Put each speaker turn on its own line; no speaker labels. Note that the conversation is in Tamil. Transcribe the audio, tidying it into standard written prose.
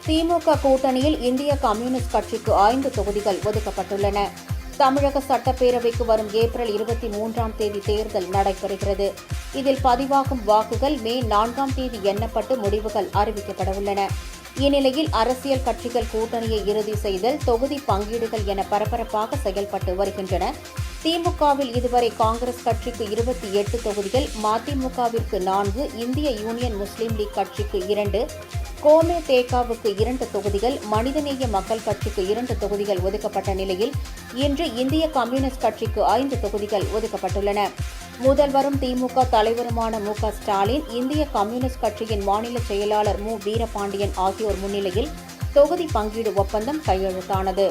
திமுக கூட்டணியில் இந்திய கம்யூனிஸ்ட் கட்சிக்கு 5 தொகுதிகள் ஒதுக்கப்பட்டுள்ளன. தமிழக சட்டப்பேரவைக்கு வரும் ஏப்ரல் 23ஆம் தேதி தேர்தல் நடைபெறுகிறது. இதில் பதிவாகும் வாக்குகள் மே 4ஆம் தேதி எண்ணப்பட்டு முடிவுகள் அறிவிக்கப்படவுள்ளன. இந்நிலையில் அரசியல் கட்சிகள் கூட்டணியை இறுதி செய்தல், தொகுதி பங்கீடுகள் என பரபரப்பாக செயல்பட்டு வருகின்றன. திமுகவில் இதுவரை காங்கிரஸ் கட்சிக்கு 28 தொகுதிகள், மதிமுகவிற்கு 4, இந்திய யூனியன் முஸ்லீம் லீக் கட்சிக்கு 2, கோமே தேகாவுக்கு 2 தொகுதிகள், மனிதநேய மக்கள் கட்சிக்கு 2 தொகுதிகள் ஒதுக்கப்பட்ட நிலையில் இன்று இந்திய கம்யூனிஸ்ட் கட்சிக்கு 5 தொகுதிகள் ஒதுக்கப்பட்டுள்ளன. முதல்வரும் திமுக தலைவருமான மு.க.ஸ்டாலின், இந்திய கம்யூனிஸ்ட் கட்சியின் மாநில செயலாளர் மு. வீரபாண்டியன் ஆகியோர் முன்னிலையில் தொகுதி பங்கீடு ஒப்பந்தம் கையெழுத்தானது.